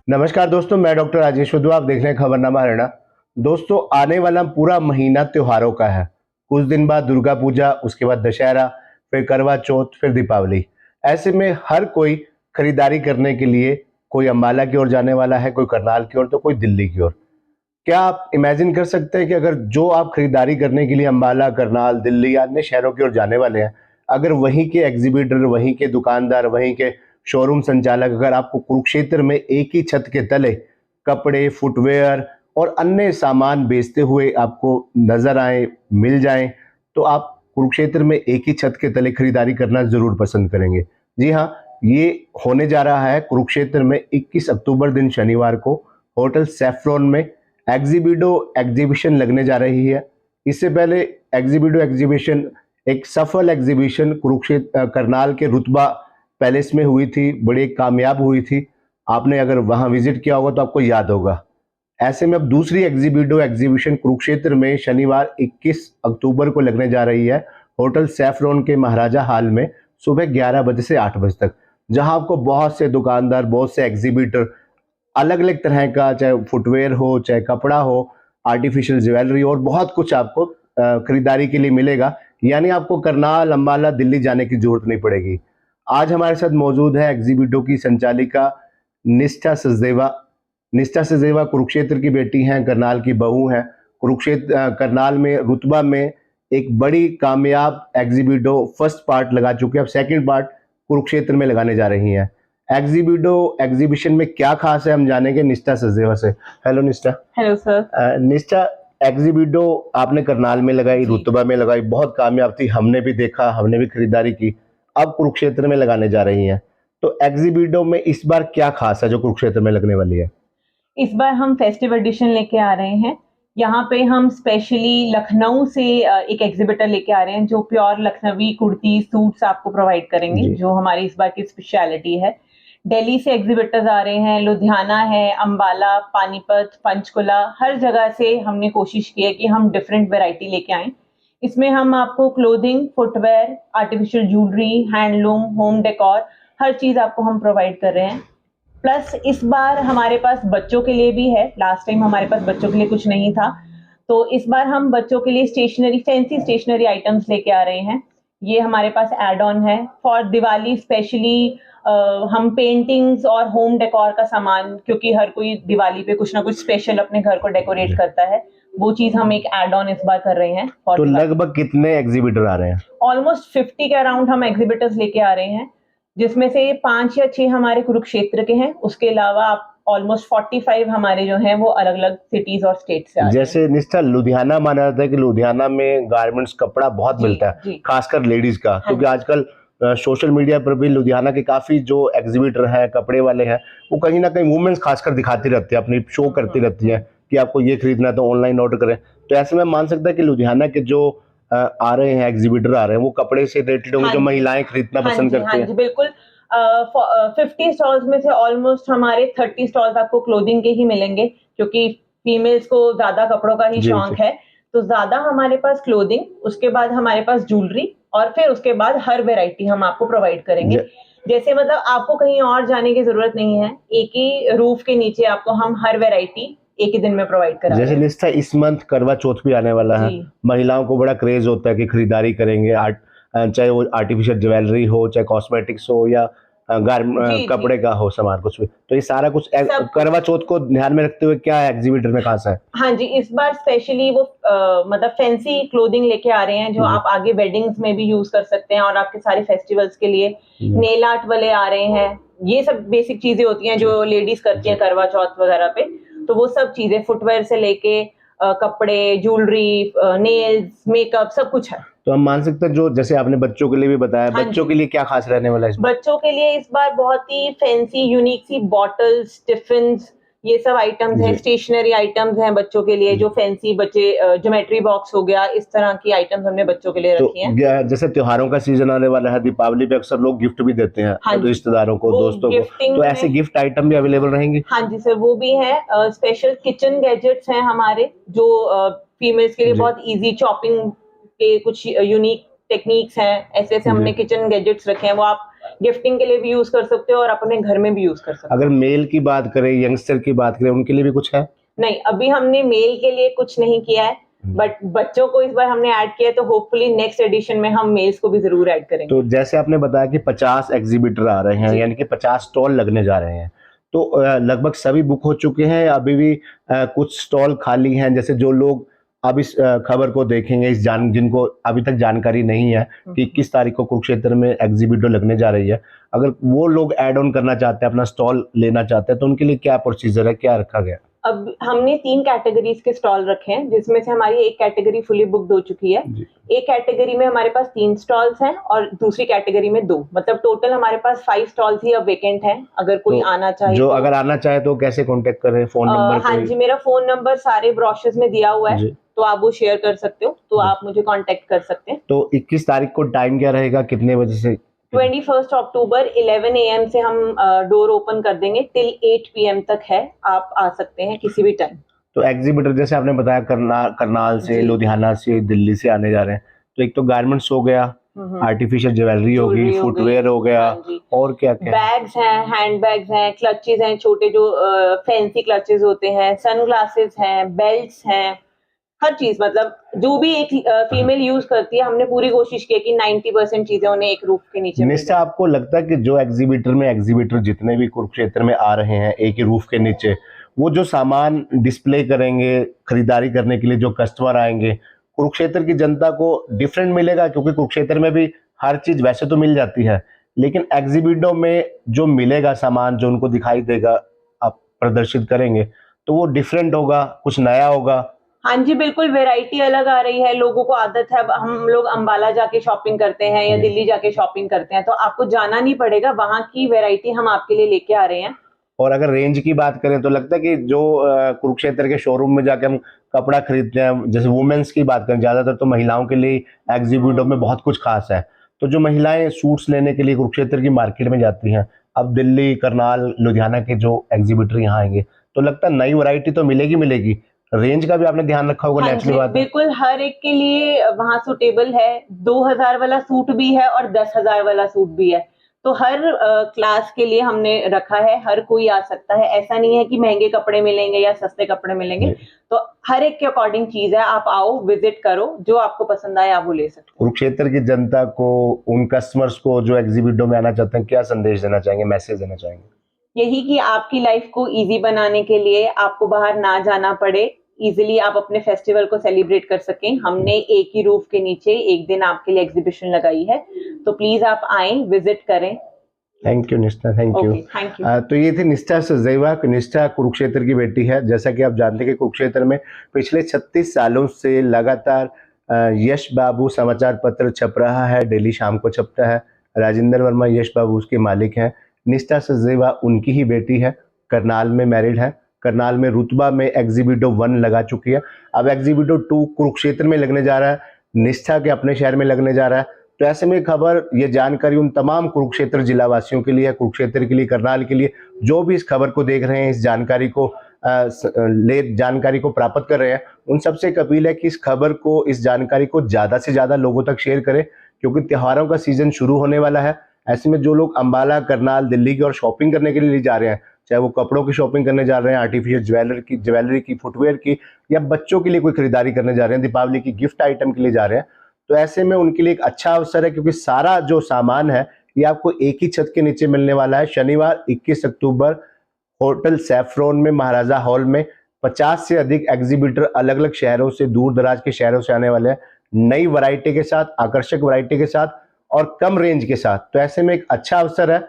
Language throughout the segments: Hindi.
नमस्कार दोस्तों, मैं डॉक्टर राजेश वधू। आप देख रहे हैं खबरनामा हरियाणा। दोस्तों, आने वाला पूरा महीना त्योहारों का है। कुछ दिन बाद दुर्गा पूजा, उसके बाद दशहरा, फिर करवा चौथ, फिर दीपावली। ऐसे में हर कोई खरीदारी करने के लिए कोई अम्बाला की ओर जाने वाला है, कोई करनाल की ओर, तो कोई दिल्ली की ओर। क्या आप इमेजिन कर सकते हैं कि अगर जो आप खरीदारी करने के लिए अम्बाला, करनाल, दिल्ली या अन्य शहरों की ओर जाने वाले हैं, अगर वहीं के एग्जीबिटर, वहीं के दुकानदार, वहीं के शोरूम संचालक अगर आपको कुरुक्षेत्र में एक ही छत के तले कपड़े, फुटवेयर और अन्य सामान बेचते हुए आपको नजर आए, मिल जाएं, तो आप कुरुक्षेत्र में एक ही छत के तले खरीदारी करना जरूर पसंद करेंगे। जी हाँ, ये होने जा रहा है कुरुक्षेत्र में 21 अक्टूबर दिन शनिवार को होटल सैफ्रॉन में एग्जीबिडो एग्जीबिशन लगने जा रही है। इससे पहले एग्जीबिडो एग्जीबिशन एक सफल एग्जीबिशन कुरुक्षेत्र करनाल के रुतबा पैलेस में हुई थी, बड़ी कामयाब हुई थी। आपने अगर वहां विजिट किया होगा तो आपको याद होगा। ऐसे में अब दूसरी एग्जीबिडो एग्जीबिशन कुरुक्षेत्र में शनिवार 21 अक्टूबर को लगने जा रही है होटल सैफ्रॉन के महाराजा हॉल में सुबह 11 बजे से 8 बजे तक, जहां आपको बहुत से दुकानदार, बहुत से एग्जीबिटर अलग अलग तरह का, चाहे फुटवेयर हो, चाहे कपड़ा हो, आर्टिफिशियल ज्वेलरी और बहुत कुछ आपको खरीदारी के लिए मिलेगा। यानी आपको करनाल, अंबाला, दिल्ली जाने की जरूरत नहीं पड़ेगी। आज हमारे साथ मौजूद है एग्जीबिटो की संचालिका निष्ठा सचदेवा। निष्ठा सचदेवा कुरुक्षेत्र की बेटी हैं, करनाल की बहू हैं। कुरुक्षेत्र करनाल में रुतबा में एक बड़ी कामयाब एग्जीबिटो फर्स्ट पार्ट लगा चुके हैं, अब सेकंड पार्ट कुरुक्षेत्र में लगाने जा रही हैं। एग्जीबिटो एग्जीबिशन में क्या खास है, हम जानेंगे निष्ठा सचदेवा से। हेलो निष्ठा। Hello sir. निष्ठा, एग्जीबिटो आपने करनाल में लगाई, रुतबा में लगाई, बहुत कामयाब थी, हमने भी देखा, हमने भी खरीदारी की। अब कुरुक्षेत्र में लगाने जा रही हैं, तो एग्जीबिटो में इस बार क्या खास है जो कुरुक्षेत्र में लगने वाली है? इस बार हम फेस्टिव एडिशन लेके आ रहे हैं। यहाँ पे हम स्पेशली लखनऊ से एक एग्जिबिटर लेके आ रहे हैं जो प्योर लखनवी कुर्ती सूट्स आपको प्रोवाइड करेंगे, जी। जो हमारी इस बार की स्पेशलिटी है। दिल्ली से एग्जिबिटर्स आ रहे हैं, लुधियाना है, अंबाला, पानीपत, पंचकुला, हर जगह से हमने कोशिश की है कि हम डिफरेंट वैरायटी लेके आएं। इसमें हम आपको clothing, footwear, artificial jewellery, handloom, home decor, हर चीज आपको हम प्रोवाइड कर रहे हैं। प्लस इस बार हमारे पास बच्चों के लिए भी है। लास्ट टाइम हमारे पास बच्चों के लिए कुछ नहीं था, तो इस बार हम बच्चों के लिए स्टेशनरी, फैंसी स्टेशनरी आइटम्स लेके आ रहे हैं। ये हमारे पास एड ऑन है फॉर दिवाली स्पेशली। हम पेंटिंग्स और होम डेकोर का सामान, क्योंकि हर कोई दिवाली पे कुछ ना कुछ स्पेशल अपने घर को डेकोरेट करता है, वो चीज हम एक एड ऑन इस बार कर रहे हैं। तो लगभग कितने एग्जीबिटर आ रहे हैं? ऑलमोस्ट 50 के अराउंड हम एग्जिबिटर्स लेके आ रहे हैं, जिसमें से 5 या 6 हमारे कुरुक्षेत्र के हैं। उसके अलावा आप ऑलमोस्ट 45 हमारे जो हैं वो अलग अलग सिटीज और स्टेट से आ रहे हैं। जैसे निष्ठा, लुधियाना माना जाता है कि लुधियाना में गारमेंट्स कपड़ा बहुत मिलता है, खासकर लेडीज का, क्योंकि आजकल सोशल मीडिया पर भी लुधियाना के काफी जो एग्जीबिटर हैं, कपड़े वाले हैं, वो कहीं ना कहीं वुमेन्स खासकर दिखाती रहती है, अपनी शो करती रहती है कि आपको ये खरीदना है तो ऑनलाइन ऑर्डर करें। तो ऐसे में मान सकता है कि लुधियाना के जो आ रहे हैं एग्जीबिटर, आ रहे हैं, वो कपड़े से रिलेटेड होंगे, जो महिलाएं खरीदना पसंद करती हैं। बिल्कुल। 50 स्टॉल्स में से ऑलमोस्ट हमारे 30 स्टॉल्स आपको क्लोथिंग के ही मिलेंगे, क्योंकि फीमेल्स को ज्यादा कपड़ों का ही शौक है। तो ज्यादा हमारे पास क्लोथिंग, उसके बाद हमारे पास ज्वेलरी, और फिर उसके बाद हर वेराइटी हम आपको प्रोवाइड करेंगे। जैसे मतलब आपको कहीं और जाने की जरूरत नहीं है, एक ही रूफ के नीचे आपको हम हर वेराइटी एक ही दिन में प्रोवाइड करा। जैसे निष्ठा, इस मंथ करवा चौथ भी आने वाला है, महिलाओं को बड़ा क्रेज होता है कि खरीदारी करेंगे, चाहे वो आर्टिफिशियल ज्वेलरी हो, चाहे कॉस्मेटिक्स हो, या कपड़े का हो सामान कुछ भी, तो ये सारा कुछ करवा चौथ को ध्यान में रखते हुए क्या एग्जीबिटर में खास है? हाँ जी, इस बार स्पेशली वो मतलब फैंसी क्लोथिंग लेके आ रहे हैं जो आप आगे वेडिंग्स में भी यूज कर सकते हैं, और आपके सारे फेस्टिवल्स के लिए नेल आर्ट वाले आ रहे हैं। ये सब बेसिक चीजें होती हैं जो लेडीज करती हैं करवा चौथ वगैरह पे, तो वो सब चीजें फुटवेयर से लेके कपड़े, ज्वेलरी, नेल्स, मेकअप, सब कुछ है। तो हम मान सकते हैं, जो जैसे आपने बच्चों के लिए भी बताया, बच्चों के लिए क्या खास रहने वाला है इस बार? बच्चों के लिए इस बार बहुत ही फैंसी यूनिक सी बॉटल्स, टिफिन्स, ये सब आइटम्स हैं। स्टेशनरी आइटम्स हैं बच्चों के लिए, जो फैंसी बच्चे, ज्योमेट्री बॉक्स हो गया, इस तरह की आइटम्स हमने बच्चों के लिए रखी हैं। जैसे त्योहारों का सीजन आने वाला है, दीपावली पे अक्सर लोग गिफ्ट भी देते हैं रिश्तेदारों को, दोस्तों को, तो ऐसे गिफ्ट आइटम भी अवेलेबल रहेंगे? हाँ जी सर, वो भी है। स्पेशल किचन गैजेट्स हैं हमारे, जो फीमेल्स के लिए बहुत इजी, चॉपिंग के कुछ यूनिक टेक्निक्स हैं। ऐसे ऐसे हमने किचन गैजेट्स रखे हैं, वो आप गिफ्टिंग के लिए भी यूज कर सकते हो और अपने घर में भी यूज कर सकते हो। अगर मेल की बात करें, यंगस्टर की बात करें, उनके लिए भी कुछ है? नहीं, अभी हमने मेल के लिए कुछ नहीं किया है, बट बच्चों को इस बार हमने ऐड किया है, तो होपफुली नेक्स्ट एडिशन में हम मेल्स को भी जरूर ऐड करेंगे। तो जैसे आपने बताया कि 50 एग्जीबिटर आ रहे हैं, जी। यानी कि 50 स्टॉल लगने जा रहे हैं, तो लगभग सभी बुक हो चुके हैं या अभी भी कुछ स्टॉल खाली हैं? जैसे जो लोग अब इस खबर को देखेंगे, जिनको अभी तक जानकारी नहीं है कि 21 तारीख को कुरुक्षेत्र में एग्जीबिटर लगने जा रही है, अगर वो लोग ऐड ऑन करना चाहते हैं, अपना स्टॉल लेना चाहते हैं, तो उनके लिए क्या प्रोसीजर है, क्या रखा गया? अब हमने 3 कैटेगरीज के स्टॉल रखे हैं, जिसमें से हमारी एक कैटेगरी फुली बुक्ड हो चुकी है। जी। एक कैटेगरी में हमारे पास 3 स्टॉल्स हैं और दूसरी कैटेगरी में 2, मतलब टोटल हमारे पास 5 स्टॉल्स ही अब वेकेंट हैं। अगर कोई तो आना चाहे जो तो अगर आना चाहे तो कैसे कांटेक्ट करें, फोन नंबर हाँ कोई? जी, मेरा फोन नंबर सारे ब्रोशर्स में दिया हुआ है, जी। तो आप वो शेयर कर सकते हो, तो जी। आप मुझे कांटेक्ट कर सकते हैं। तो 21 तारीख को टाइम क्या रहेगा, कितने बजे से? 21 अक्टूबर 11 AM से हम डोर ओपन कर देंगे, टिल 8 PM तक है, आप आ सकते हैं किसी भी टाइम। तो एग्जीबिटर जैसे आपने बताया करनाल से, जी। लुधियाना से, दिल्ली से आने जा रहे हैं, तो एक तो गारमेंट्स हो गया, आर्टिफिशियल ज्वेलरी होगी, ज्वेलरी हो गई, फुटवेयर हो गया, हाँ जी, और क्या क्या? बैग्स हैं, हैंड बैग्स हैं, क्लचेस हैं, छोटे जो फैंसी क्लचेस होते हैं, सनग्लासेस हैं, बेल्ट्स हैं, हर चीज, मतलब जो भी एक फीमेल यूज करती है, हमने पूरी कोशिश की है कि 90% चीजें उन्हें एक रूफ के नीचे मिल निष्ठा, जाए। आपको लगता है कि जो एग्जीबिटर जितने भी कुरुक्षेत्र में आ रहे हैं एक ही रूफ के नीचे, वो जो सामान डिस्प्ले करेंगे, खरीदारी करने के लिए जो कस्टमर आएंगे, कुरुक्षेत्र की जनता को डिफरेंट मिलेगा? क्योंकि कुरुक्षेत्र में भी हर चीज वैसे तो मिल जाती है, लेकिन एग्जीबिटों में जो मिलेगा सामान, जो उनको दिखाई देगा, आप प्रदर्शित करेंगे, तो वो डिफरेंट होगा, कुछ नया होगा। हाँ जी, बिल्कुल वैरायटी अलग आ रही है। लोगों को आदत है, अब हम लोग अंबाला जाके शॉपिंग करते हैं या दिल्ली जाके शॉपिंग करते हैं, तो आपको जाना नहीं पड़ेगा, वहाँ की वैरायटी हम आपके लिए लेके आ रहे हैं। और अगर रेंज की बात करें तो लगता है कि जो कुरुक्षेत्र के शोरूम में जाके हम कपड़ा खरीदते हैं, जैसे वुमेन्स की बात करें, ज्यादातर तो महिलाओं के लिए एग्जीबिटो में बहुत कुछ खास है, तो जो महिलाएं सूट्स लेने के लिए कुरुक्षेत्र की मार्केट में जाती हैं, अब दिल्ली, करनाल, लुधियाना के जो एग्जीबिटर यहाँ आएंगे, तो लगता है नई वैरायटी तो मिलेगी मिलेगी। रेंज का भी आपने ध्यान रखा होगा, हाँ नेचुरल जी, बात है। बिल्कुल हर एक के लिए वहाँ सुटेबल है। 2000 वाला सूट भी है और 10,000 वाला सूट भी है, तो हर क्लास के लिए हमने रखा है, हर कोई आ सकता है। ऐसा नहीं है कि महंगे कपड़े मिलेंगे या सस्ते कपड़े मिलेंगे, तो हर एक के अकॉर्डिंग चीज है। आप आओ, विजिट करो, जो आपको पसंद आए आप वो ले सकते हो। कुरुक्षेत्र की जनता को, उन कस्टमर्स को जो एग्जीबिटो में आना चाहते हैं, क्या संदेश देना चाहेंगे, मैसेज देना चाहेंगे? यही कि आपकी लाइफ को इजी बनाने के लिए आपको बाहर ना जाना पड़े, इजीली आप अपने फेस्टिवल को सेलिब्रेट कर सकें। हमने एक ही रूफ के नीचे एक दिन आपके लिए एग्जीबिशन लगाई है, तो प्लीज आप आए, विजिट करें। थैंक यू निष्ठा, thank you. Okay, thank you. तो ये थी निष्ठा सचदेवा। निष्ठा कुरुक्षेत्र की बेटी है। जैसा कि आप जानते हैं कि कुरुक्षेत्र में पिछले 36 सालों से लगातार यश बाबू समाचार पत्र छप रहा है, डेली शाम को छपता है। राजेंद्र वर्मा यश बाबू उसके मालिक हैं। निष्ठा सचदेवा उनकी ही बेटी है, करनाल में मैरिड है, करनाल में रुतबा में एग्जीबिटो 1 लगा चुकी है, अब एग्जीबिटो 2 कुरुक्षेत्र में लगने जा रहा है, निष्ठा के अपने शहर में लगने जा रहा है। तो ऐसे में खबर, ये जानकारी उन तमाम कुरुक्षेत्र जिला वासियों के लिए है, कुरुक्षेत्र के लिए, करनाल के लिए, जो भी इस खबर को देख रहे हैं, इस जानकारी को जानकारी को प्राप्त कर रहे हैं, उन सबसे एक अपील है कि इस खबर को, इस जानकारी को ज़्यादा से ज़्यादा लोगों तक शेयर करें, क्योंकि त्योहारों का सीजन शुरू होने वाला है। ऐसे में जो लोग अंबाला, करनाल, दिल्ली की और शॉपिंग करने के लिए जा रहे हैं, चाहे वो कपड़ों की शॉपिंग करने जा रहे हैं, आर्टिफिशियल ज्वेलरी की, फुटवेयर की, या बच्चों के लिए कोई खरीदारी करने जा रहे हैं, दीपावली की गिफ्ट आइटम के लिए जा रहे हैं, तो ऐसे में उनके लिए एक अच्छा अवसर है, क्योंकि सारा जो सामान है ये आपको एक ही छत के नीचे मिलने वाला है। शनिवार 21 अक्टूबर होटल सैफ्रॉन में, महाराजा हॉल में 50 से अधिक एग्जीबिटर अलग अलग शहरों से, दूर दराज के शहरों से आने वाले हैं, नई वैरायटी के साथ, आकर्षक वैरायटी के साथ और कम रेंज के साथ। तो ऐसे में एक अच्छा अवसर है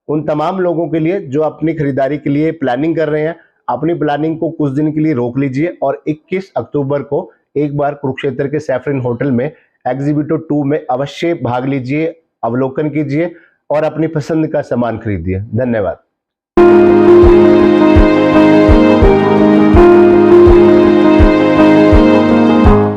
उन तमाम लोगों के लिए जो अपनी खरीदारी के लिए प्लानिंग कर रहे हैं। अपनी प्लानिंग को कुछ दिन के लिए रोक लीजिए और 21 अक्टूबर को एक बार कुरुक्षेत्र के सैफरन होटल में एग्जीबिटो 2 में अवश्य भाग लीजिए, अवलोकन कीजिए और अपनी पसंद का सामान खरीदिए। धन्यवाद।